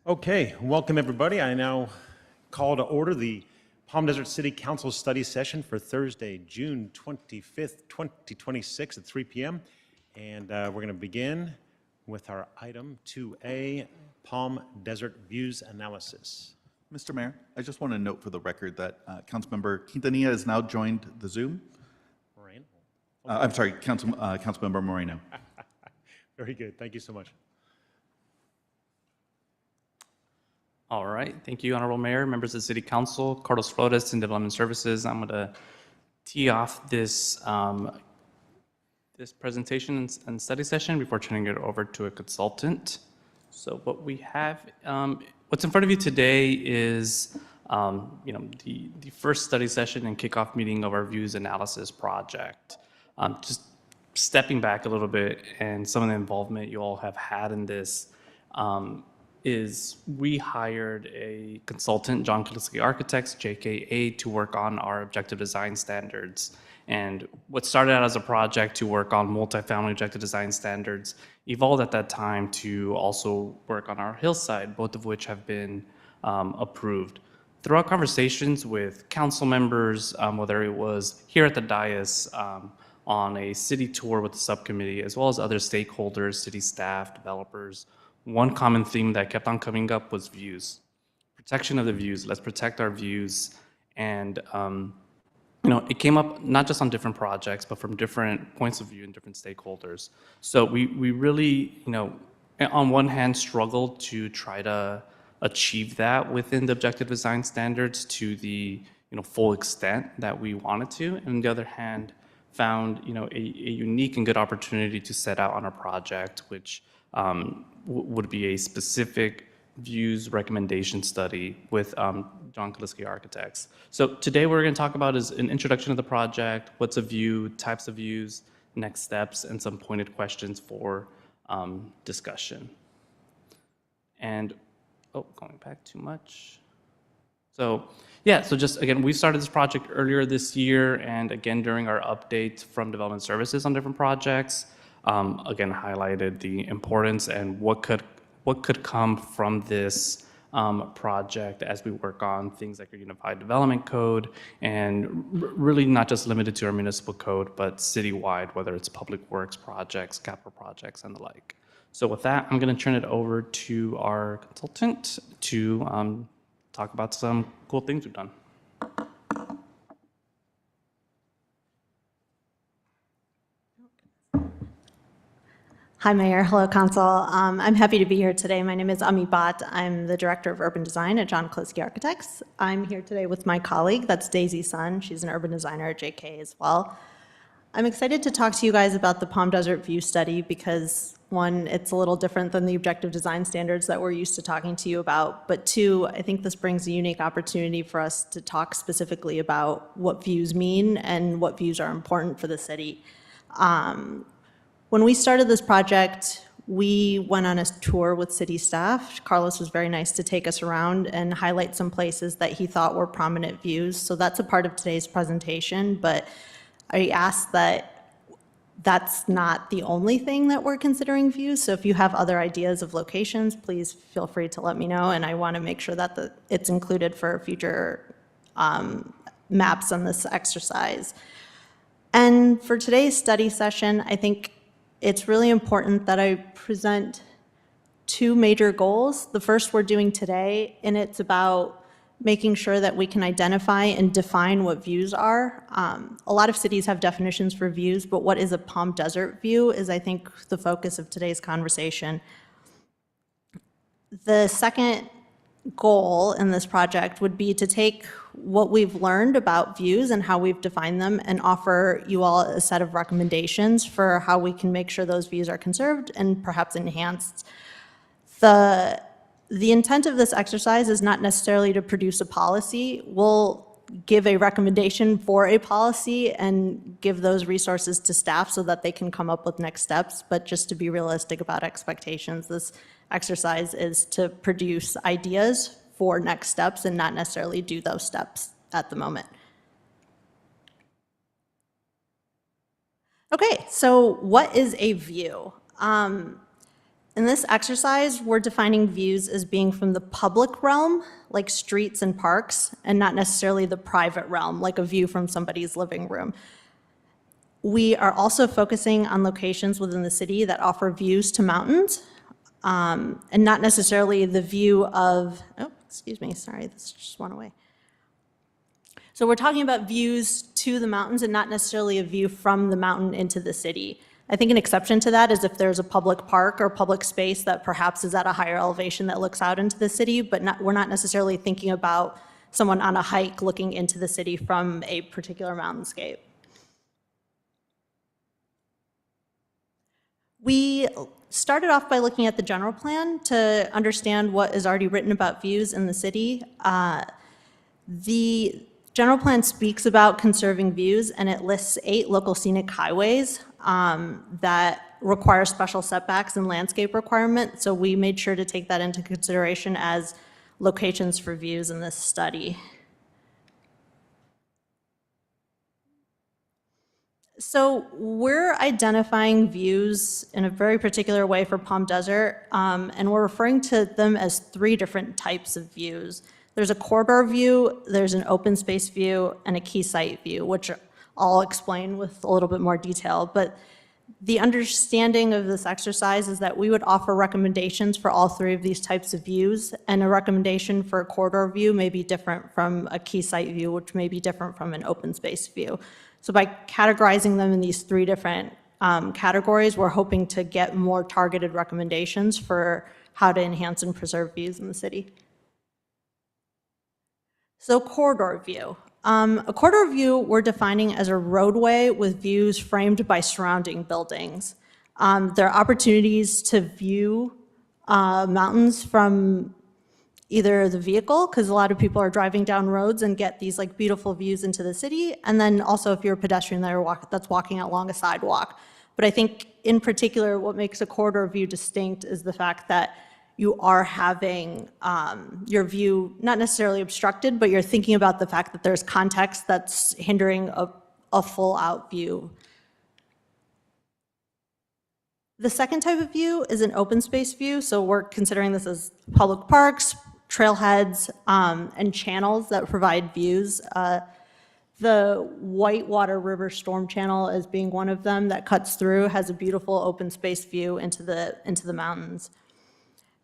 Okay, welcome everybody. I now call to order the Palm Desert City Council study session for Thursday, June 25th, 2026 at 3 p.m. And we're going to begin with our item 2A, Palm Desert Views Analysis. Mr. Mayor, I just want to note for the record that Councilmember Quintanilla has now joined the Zoom. Moreno. I'm sorry, Councilmember Moreno. Very good. Thank you so much. All right, thank you, Honorable Mayor, members of the City Council, Carlos Flores in Development Services. I'm going to tee off this this presentation and study session before turning it over to a consultant. So what we have, what's in front of you today is, the first study session and kickoff meeting of our views analysis project. Just stepping back a little bit and some of the involvement you all have had in this. Is we hired a consultant, John Kaliski Architects, JKA, to work on our objective design standards. And what started out as a project to work on multifamily objective design standards evolved at that time to also work on our hillside, both of which have been approved. Throughout conversations with council members, whether it was here at the dais, on a city tour with the subcommittee, as well as other stakeholders, city staff, developers, one common theme that kept on coming up was views. Protection of the views. Let's protect our views. And it came up not just on different projects, but from different points of view and different stakeholders. So we really, on one hand, struggled to try to achieve that within the objective design standards to the full extent that we wanted to. And on the other hand, found a unique and good opportunity to set out on a project, which would be a specific views recommendation study with John Kaliski Architects. So today what we're going to talk about is an introduction of the project, what's a view, types of views, next steps, and some pointed questions for discussion. And, going back too much. So just again, we started this project earlier this year, and again during our update from Development Services on different projects. Again, highlighted the importance and what could come from this project as we work on things like our Unified Development Code, and really not just limited to our municipal code, but citywide, whether it's public works projects, capital projects, and the like. So with that, I'm going to turn it over to our consultant to talk about some cool things we've done. Hi, Mayor. Hello, Council. I'm happy to be here today. My name is Ami Bhatt. I'm the Director of Urban Design at John Kaliski Architects. I'm here today with my colleague, that's Daisy Sun. She's an urban designer at JK as well. I'm excited to talk to you guys about the Palm Desert View Study because, one, it's a little different than the objective design standards that we're used to talking to you about, but two, I think this brings a unique opportunity for us to talk specifically about what views mean and what views are important for the city. When we started this project, we went on a tour with city staff. Carlos was very nice to take us around and highlight some places that he thought were prominent views. So that's a part of today's presentation, but I asked that that's not the only thing that we're considering views. So if you have other ideas of locations, please feel free to let me know. And I want to make sure that it's included for future maps on this exercise. And for today's study session, I think it's really important that I present two major goals. The first we're doing today, and it's about making sure that we can identify and define what views are. A lot of cities have definitions for views, but what is a Palm Desert view is, I think, the focus of today's conversation. The second goal in this project would be to take what we've learned about views and how we've defined them and offer you all a set of recommendations for how we can make sure those views are conserved and perhaps enhanced. The intent of this exercise is not necessarily to produce a policy. We'll give a recommendation for a policy and give those resources to staff so that they can come up with next steps. But just to be realistic about expectations, this exercise is to produce ideas for next steps and not necessarily do those steps at the moment. Okay, so what is a view? In this exercise, we're defining views as being from the public realm, like streets and parks, and not necessarily the private realm, like a view from somebody's living room. We are also focusing on locations within the city that offer views to mountains, and not necessarily the view of, oh, excuse me, sorry, this just went away. So we're talking about views to the mountains and not necessarily a view from the mountain into the city. I think an exception to that is if there's a public park or public space that perhaps is at a higher elevation that looks out into the city, but we're not necessarily thinking about someone on a hike looking into the city from a particular mountainscape. We started off by looking at the general plan to understand what is already written about views in the city. The general plan speaks about conserving views, and it lists 8 local scenic highways that require special setbacks and landscape requirements. So we made sure to take that into consideration as locations for views in this study. So we're identifying views in a very particular way for Palm Desert, and we're referring to them as 3 different types of views. There's a corridor view, there's an open space view, and a key site view, which I'll explain with a little bit more detail. But the understanding of this exercise is that we would offer recommendations for all 3 of these types of views, and a recommendation for a corridor view may be different from a key site view, which may be different from an open space view. So by categorizing them in these 3 different categories, we're hoping to get more targeted recommendations for how to enhance and preserve views in the city. So corridor view. A corridor view we're defining as a roadway with views framed by surrounding buildings. There are opportunities to view mountains from either the vehicle, because a lot of people are driving down roads and get these like beautiful views into the city, and then also if you're a pedestrian that's walking along a sidewalk. But I think in particular what makes a corridor view distinct is the fact that you are having your view not necessarily obstructed, but you're thinking about the fact that there's context that's hindering a full out view. The second type of view is an open space view. So we're considering this as public parks, trailheads, and channels that provide views. The Whitewater River Storm Channel as being one of them that cuts through has a beautiful open space view into the mountains.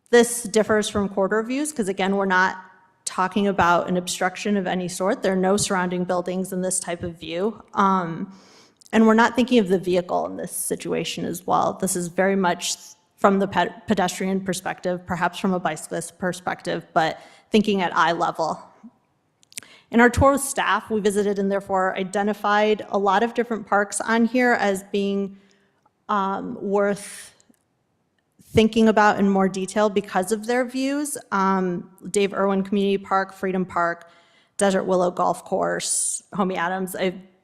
This differs from corridor views because, again, we're not talking about an obstruction of any sort. There are no surrounding buildings in this type of view. And we're not thinking of the vehicle in this situation as well. This is very much from the pedestrian perspective, perhaps from a bicyclist perspective, but thinking at eye level. In our tour with staff, we visited and therefore identified a lot of different parks on here as being worth thinking about in more detail because of their views. Dave Irwin Community Park, Freedom Park, Desert Willow Golf Course, Homie Adams.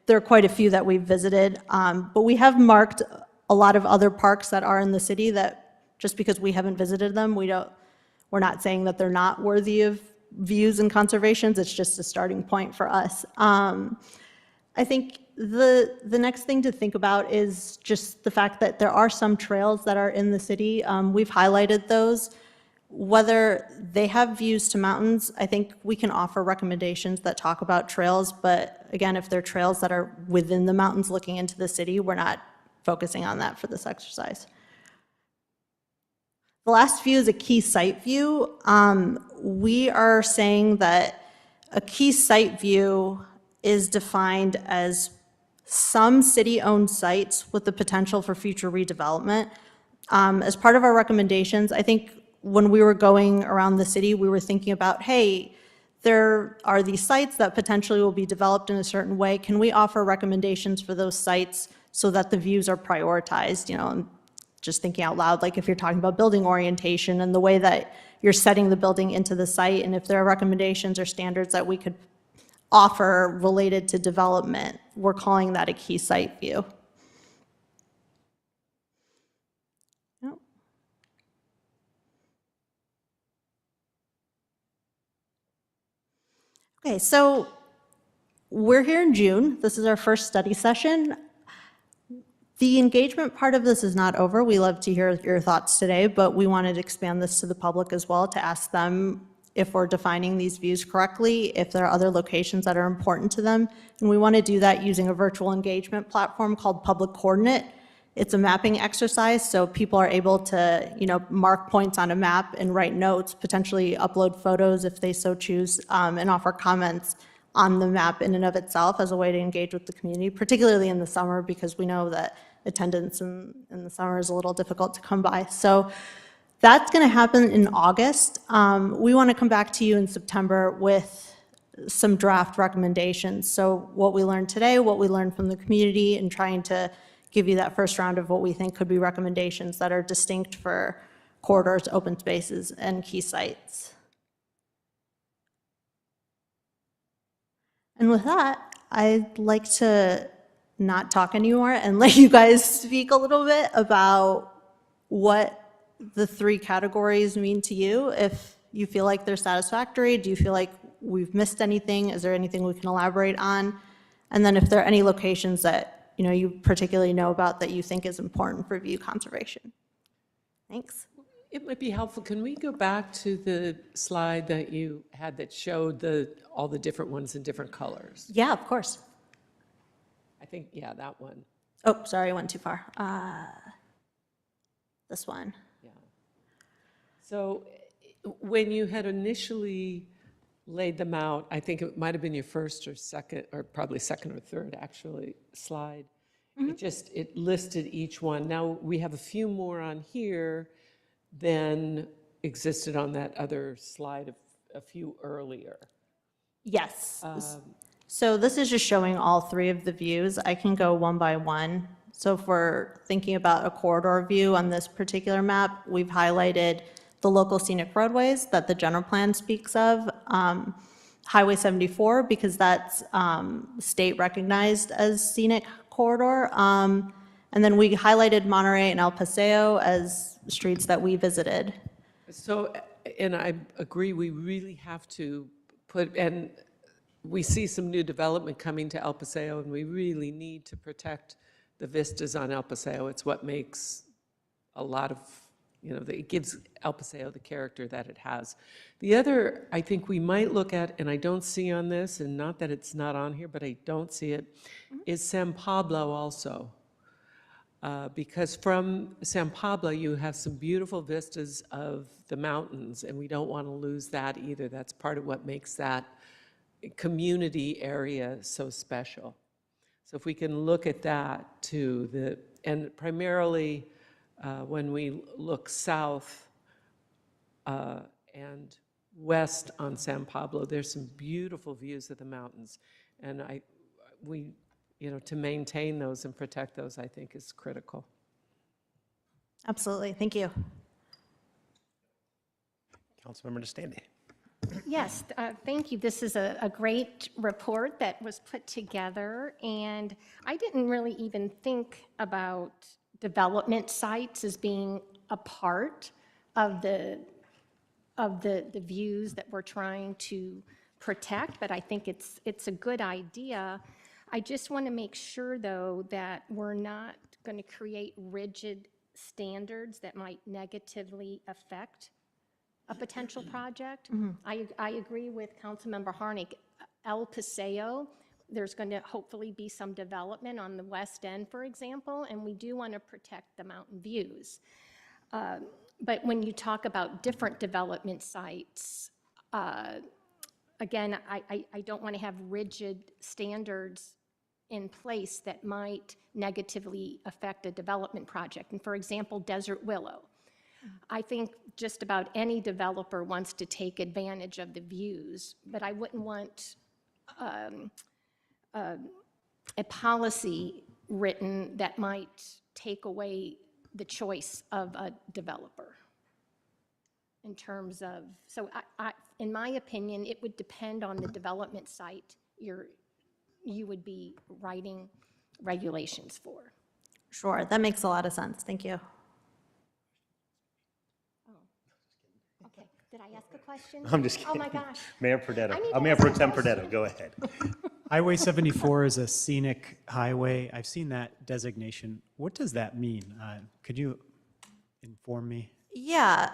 There are quite a few that we've visited, but we have marked a lot of other parks that are in the city that just because we haven't visited them, we're not saying that they're not worthy of views and conservations. It's just a starting point for us. I think the next thing to think about is just the fact that there are some trails that are in the city. We've highlighted those. Whether they have views to mountains, I think we can offer recommendations that talk about trails, but again, if they're trails that are within the mountains looking into the city, we're not focusing on that for this exercise. The last view is a key site view. We are saying that a key site view is defined as some city-owned sites with the potential for future redevelopment. As part of our recommendations, I think when we were going around the city, we were thinking about, hey, there are these sites that potentially will be developed in a certain way. Can we offer recommendations for those sites so that the views are prioritized? You know, I'm just thinking out loud, like if you're talking about building orientation and the way that you're setting the building into the site, and if there are recommendations or standards that we could offer related to development, we're calling that a key site view. Okay, so we're here in June. This is our first study session. The engagement part of this is not over. We love to hear your thoughts today, but we wanted to expand this to the public as well to ask them if we're defining these views correctly, if there are other locations that are important to them. And we want to do that using a virtual engagement platform called Public Coordinate. It's a mapping exercise, so people are able to, mark points on a map and write notes, potentially upload photos if they so choose, and offer comments on the map in and of itself as a way to engage with the community, particularly in the summer, because we know that attendance in the summer is a little difficult to come by. So that's going to happen in August. We want to come back to you in September with some draft recommendations. So what we learned today, what we learned from the community, and trying to give you that first round of what we think could be recommendations that are distinct for corridors, open spaces, and key sites. And with that, I'd like to not talk anymore and let you guys speak a little bit about what the 3 categories mean to you. If you feel like they're satisfactory, do you feel like we've missed anything? Is there anything we can elaborate on? And then if there are any locations that you particularly know about that you think is important for view conservation. Thanks. It might be helpful, can we go back to the slide that you had that showed all the different ones in different colors? Yeah, of course. I think, yeah, that one. Oh, sorry, I went too far. This one. Yeah. So when you had initially laid them out, I think it might have been your first or second, or probably second or third actually, slide. It listed each one. Now we have a few more on here than existed on that other slide a few earlier. Yes. So this is just showing all 3 of the views. I can go one by one. So if we're thinking about a corridor view on this particular map, we've highlighted the local scenic roadways that the general plan speaks of, Highway 74, because that's state recognized as scenic corridor. And then we highlighted Monterey and El Paseo as streets that we visited. So, and I agree, we really have to and we see some new development coming to El Paseo, and we really need to protect the vistas on El Paseo. It's what makes a lot of, it gives El Paseo the character that it has. The other, I think we might look at, and I don't see on this, and not that it's not on here, but I don't see it, is San Pablo also. Because from San Pablo, you have some beautiful vistas of the mountains, and we don't want to lose that either. That's part of what makes that community area so special. So if we can look at that too, and primarily when we look south and west on San Pablo, there's some beautiful views of the mountains. And to maintain those and protect those, I think, is critical. Absolutely. Thank you. Councilmember DeStandy. Yes, thank you. This is a great report that was put together, and I didn't really even think about development sites as being a part of the views that we're trying to protect, but I think it's a good idea. I just want to make sure, though, that we're not going to create rigid standards that might negatively affect a potential project. I agree with Councilmember Harnick. El Paseo, there's going to hopefully be some development on the west end, for example, and we do want to protect the mountain views. But when you talk about different development sites, again, I don't want to have rigid standards in place that might negatively affect a development project. And for example, Desert Willow. I think just about any developer wants to take advantage of the views, but I wouldn't want a policy written that might take away the choice of a developer in terms of, so in my opinion, it would depend on the development site you would be writing regulations for. Sure, that makes a lot of sense. Thank you. Okay. Did I ask a question? I'm just Oh, kidding. my gosh. Mayor Perdetto, I need to Mayor ask Pro a Tem question. Perdetto, go ahead. Highway 74 is a scenic highway. I've seen that designation. What does that mean? Could you inform me? Yeah,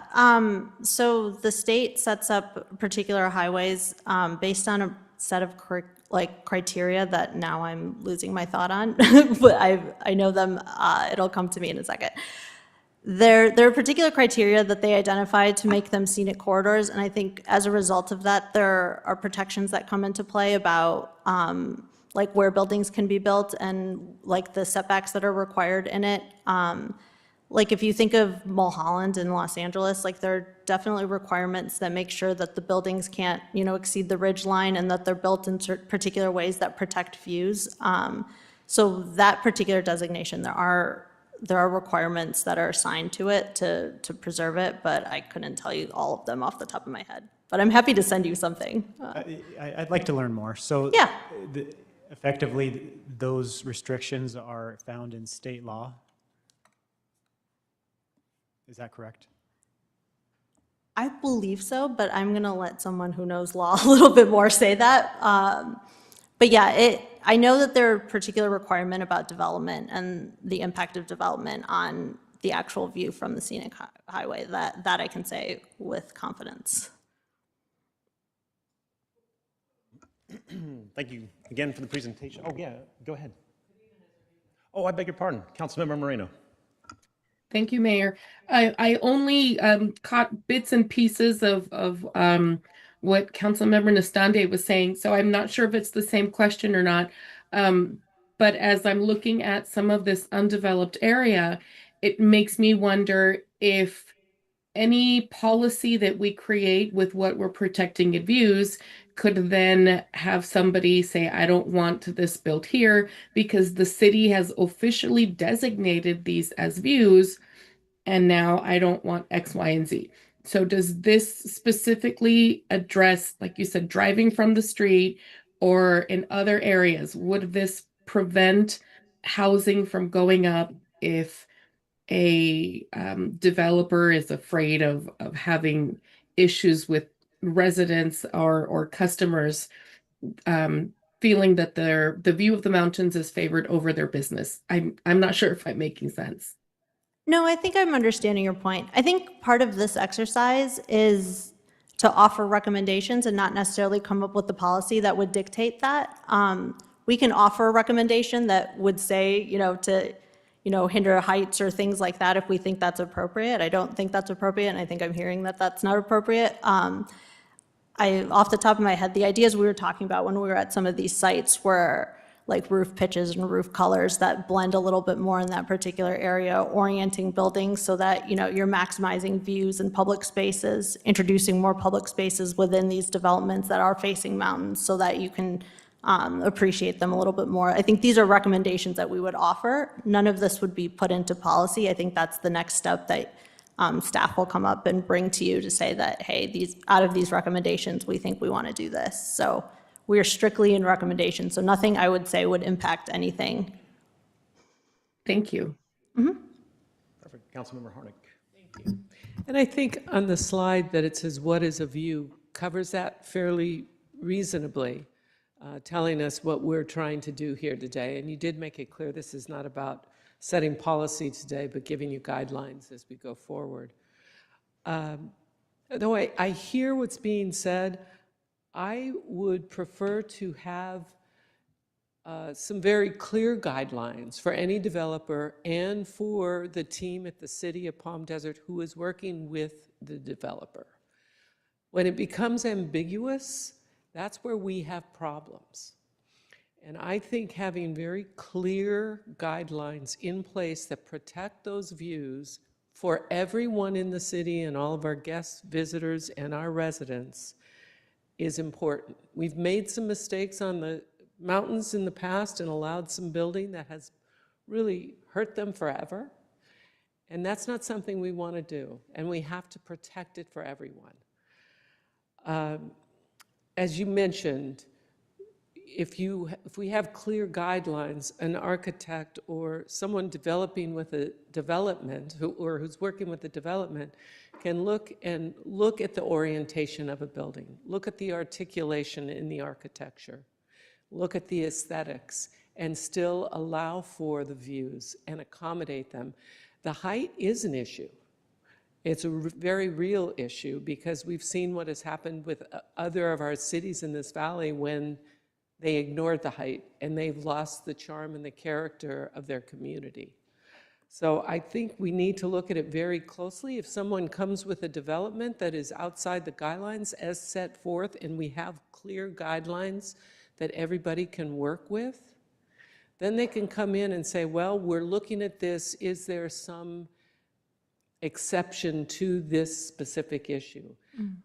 so the state sets up particular highways based on a set of criteria that now I'm losing my thought on, but I know them, it'll come to me in a second. There are particular criteria that they identify to make them scenic corridors, and I think as a result of that, there are protections that come into play about like where buildings can be built and like the setbacks that are required in it. Like if you think of Mulholland in Los Angeles, like there are definitely requirements that make sure that the buildings can't, exceed the ridge line and that they're built in particular ways that protect views. So that particular designation, there are requirements that are assigned to it to preserve it, but I couldn't tell you all of them off the top of my head. But I'm happy to send you something. I'd like to learn more. So Yeah. effectively, those restrictions are found in state law? Is that correct? I believe so, but I'm going to let someone who knows law a little bit more say that. But yeah, I know that there are particular requirement about development and the impact of development on the actual view from the scenic highway. That I can say with confidence. Thank you again for the presentation. Oh, yeah, go ahead. Oh, I beg your pardon, Councilmember Moreno. Thank you, Mayor. I only caught bits and pieces of what Councilmember Nastande was saying, so I'm not sure if it's the same question or not. But as I'm looking at some of this undeveloped area, it makes me wonder if any policy that we create with what we're protecting in views could then have somebody say, I don't want this built here because the city has officially designated these as views, and now I don't want X, Y, and Z. So does this specifically address, like you said, driving from the street or in other areas? Would this prevent housing from going up if a developer is afraid of having issues with residents or customers feeling that the view of the mountains is favored over their business? I'm not sure if I'm making sense. No, I think I'm understanding your point. I think part of this exercise is to offer recommendations and not necessarily come up with the policy that would dictate that. We can offer a recommendation that would say, to hinder heights or things like that if we think that's appropriate. I don't think that's appropriate, and I think I'm hearing that that's not appropriate. Off the top of my head, the ideas we were talking about when we were at some of these sites were like roof pitches and roof colors that blend a little bit more in that particular area, orienting buildings so that, you're maximizing views and public spaces, introducing more public spaces within these developments that are facing mountains so that you can appreciate them a little bit more. I think these are recommendations that we would offer. None of this would be put into policy. I think that's the next step that staff will come up and bring to you to say that, hey, out of these recommendations, we think we want to do this. So we are strictly in recommendations, so nothing I would say would impact anything. Thank you. Perfect, Councilmember Harnick. And I think on the slide that it says, what is a view, covers that fairly reasonably, telling us what we're trying to do here today. And you did make it clear this is not about setting policy today, but giving you guidelines as we go forward. Though I hear what's being said, I would prefer to have some very clear guidelines for any developer and for the team at the City of Palm Desert who is working with the developer. When it becomes ambiguous, that's where we have problems. And I think having very clear guidelines in place that protect those views for everyone in the city and all of our guests, visitors, and our residents is important. We've made some mistakes on the mountains in the past and allowed some building that has really hurt them forever. And that's not something we want to do, and we have to protect it for everyone. As you mentioned, if we have clear guidelines, an architect or someone developing with a development or who's working with the development can look at the orientation of a building, look at the articulation in the architecture, look at the aesthetics, and still allow for the views and accommodate them. The height is an issue. It's a very real issue because we've seen what has happened with other of our cities in this valley when they ignored the height and they've lost the charm and the character of their community. So I think we need to look at it very closely. If someone comes with a development that is outside the guidelines as set forth and we have clear guidelines that everybody can work with, then they can come in and say, well, we're looking at this, is there some exception to this specific issue?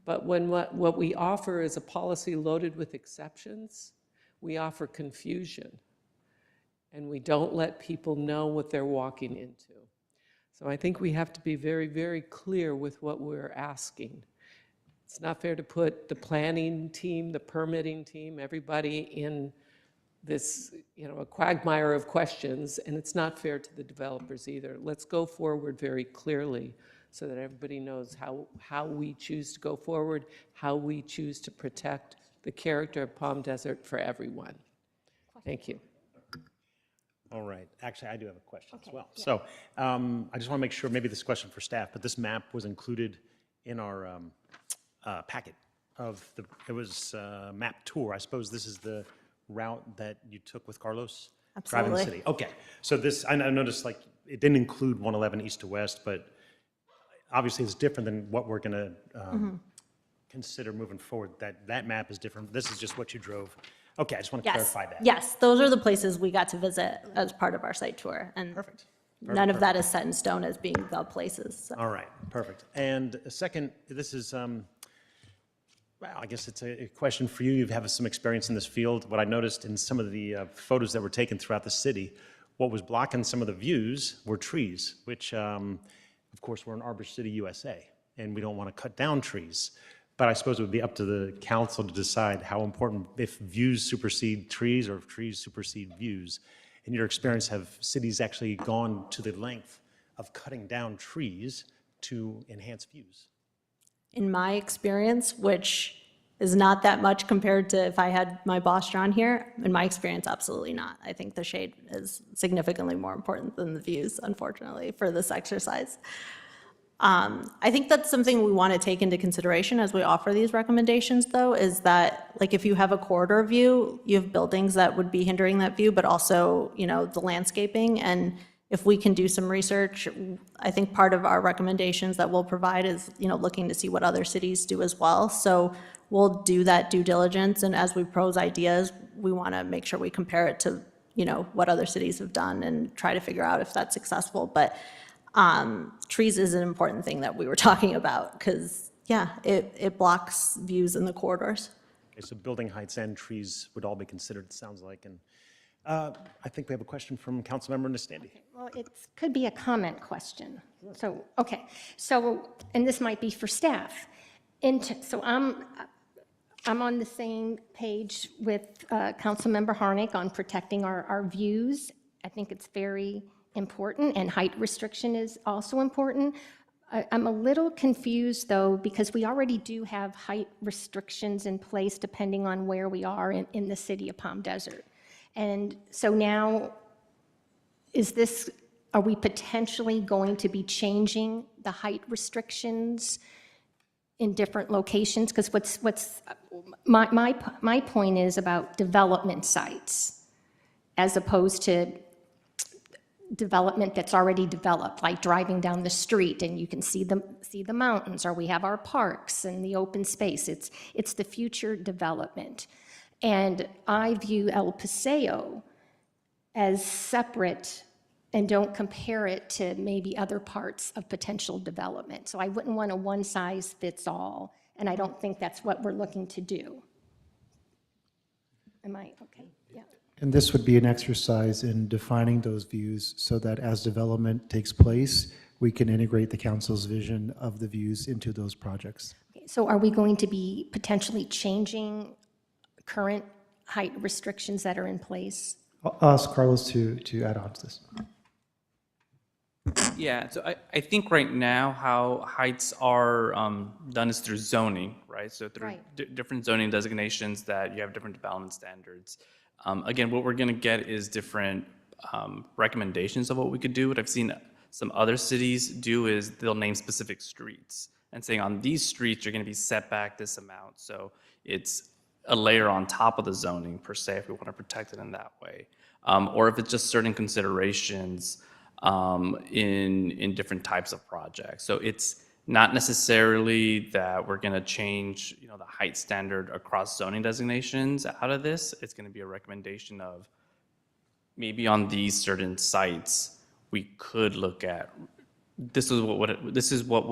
But when what we offer is a policy loaded with exceptions, we offer confusion, and we don't let people know what they're walking into. So I think we have to be very, very clear with what we're asking. It's not fair to put the planning team, the permitting team, everybody in this, a quagmire of questions, and it's not fair to the developers either. Let's go forward very clearly so that everybody knows how we choose to go forward, how we choose to protect the character of Palm Desert for everyone. Thank you. All right. Actually, I do have a question as well. So I just want to make sure, maybe this question for staff, but this map was included in our packet of it was map tour. I suppose this is the route that you took with Carlos? Driving the Absolutely. city. Okay. So this, I noticed like it didn't include 111 east to west, but obviously it's different than what we're going to consider moving forward. That map is different. This is just what you drove. Okay, I just want to Yes, clarify that. yes, those are the places we got to visit as part of our site tour. And Perfect. none of that is set in stone as being the places. So. All right, perfect. And a second, this is, well, I guess it's a question for you. You have some experience in this field. What I noticed in some of the photos that were taken throughout the city, what was blocking some of the views were trees, which, of course, we're in Arbor City, USA, and we don't want to cut down trees. But I suppose it would be up to the council to decide how important, if views supersede trees or if trees supersede views. In your experience, have cities actually gone to the length of cutting down trees to enhance views? In my experience, which is not that much compared to if I had my boss John here, in my experience, absolutely not. I think the shade is significantly more important than the views, unfortunately, for this exercise. I think that's something we want to take into consideration as we offer these recommendations, though, is that, like, if you have a corridor view, you have buildings that would be hindering that view, but also, the landscaping. And if we can do some research, I think part of our recommendations that we'll provide is, looking to see what other cities do as well. So we'll do that due diligence, and as we propose ideas, we want to make sure we compare it to, what other cities have done and try to figure out if that's successful. But trees is an important thing that we were talking about because, it blocks views in the corridors. Okay, so building heights and trees would all be considered, it sounds like. And I think we have a question from Councilmember Nastandi. Well, it could be a comment question. So, okay. So, and this might be for staff. So I'm on the same page with Councilmember Harnick on protecting our views. I think it's very important, and height restriction is also important. I'm a little confused, though, because we already do have height restrictions in place depending on where we are in the city of Palm Desert. And so now, are we potentially going to be changing the height restrictions in different locations? Because my point is about development sites as opposed to development that's already developed, like driving down the street and you can see the mountains, or we have our parks and the open space. It's the future development. And I view El Paseo as separate and don't compare it to maybe other parts of potential development. So I wouldn't want a one-size-fits-all, and I don't think that's what we're looking to do. Am I okay? Yeah. And this would be an exercise in defining those views so that as development takes place, we can integrate the council's vision of the views into those projects. Okay, so are we going to be potentially changing current height restrictions that are in place? I'll ask Carlos to add on to this. Yeah, so I think right now how heights are done is through zoning, right? So through Right. different zoning designations that you have different development standards. Again, what we're gonna get is different recommendations of what we could do. What I've seen some other cities do is they'll name specific streets and saying on these streets, you're gonna be set back this amount. So it's a layer on top of the zoning per se, if we wanna protect it in that way. Or if it's just certain considerations in different types of projects. So it's not necessarily that we're going to change, the height standard across zoning designations out of this. It's going to be a recommendation of maybe on these certain sites we could look at. This is what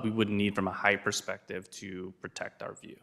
we would need from a height perspective to protect our view,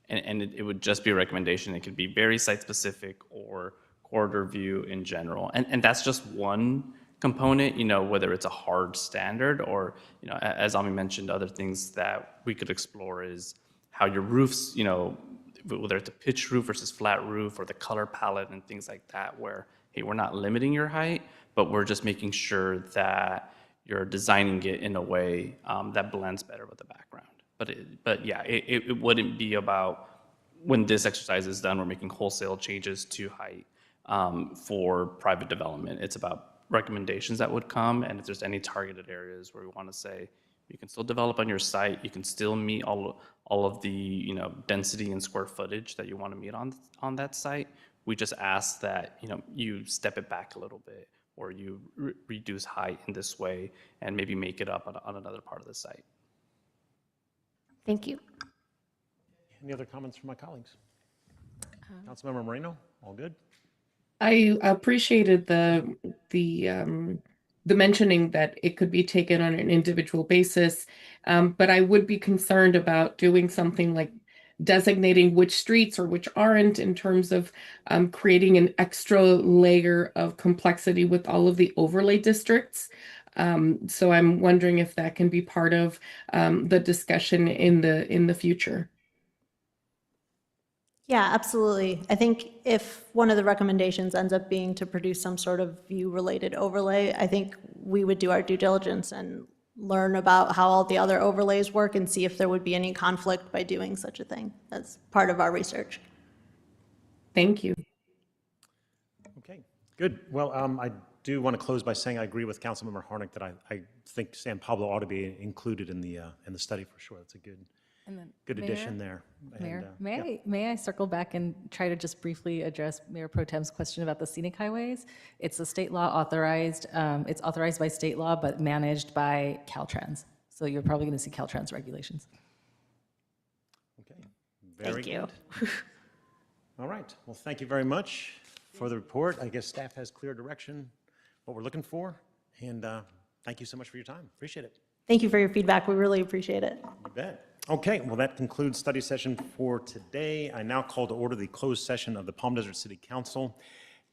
and it would just be a recommendation. It could be very site specific or corridor view in general, and that's just one component, whether it's a hard standard or, as Ami mentioned, other things that we could explore is how your roofs, whether it's a pitched roof versus flat roof or the color palette and things like that, where, hey, we're not limiting your height, but we're just making sure that you're designing it in a way that blends better with the background. But yeah, it wouldn't be about when this exercise is done, we're making wholesale changes to height for private development. It's about recommendations that would come, and if there's any targeted areas where we want to say you can still develop on your site, you can still meet all of the density and square footage that you want to meet on that site. We just ask that you step it back a little bit, or you reduce height in this way, and maybe make it up on another part of the site. Thank you. Any other comments from my colleagues? Councilmember Moreno, all good? I appreciated the mentioning that it could be taken on an individual basis, but I would be concerned about doing something like designating which streets or which aren't, in terms of creating an extra layer of complexity with all of the overlay districts. So I'm wondering if that can be part of the discussion in the future. Yeah, absolutely. I think if one of the recommendations ends up being to produce some sort of view-related overlay, I think we would do our due diligence and learn about how all the other overlays work and see if there would be any conflict by doing such a thing as part of our research. Thank you. Okay, good. Well, I do want to close by saying I agree with Councilmember Harnick that I think San Pablo ought to be included in the study for sure. That's a good addition there. Mayor, And, may I circle back and try to just briefly address Mayor Pro Tem's question about the scenic highways? It's a state law authorized, it's authorized by state law, but managed by Caltrans. So you're probably going to see Caltrans regulations. Okay, very Thank you. good. All right, well, thank you very much for the report. I guess staff has clear direction, what we're looking for, and thank you so much for your time. Appreciate it. Thank you for your feedback. We really appreciate it. You bet. Okay, well, that concludes study session for today. I now call to order the closed session of the Palm Desert City Council,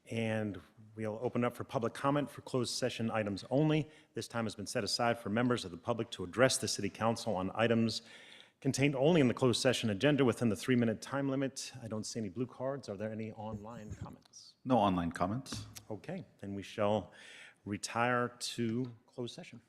and we'll open up for public comment for closed session items only. This time has been set aside for members of the public to address the City Council on items contained only in the closed session agenda within the 3-minute time limit. I don't see any blue cards. Are there any online comments? No online comments. Okay, then we shall retire to closed session.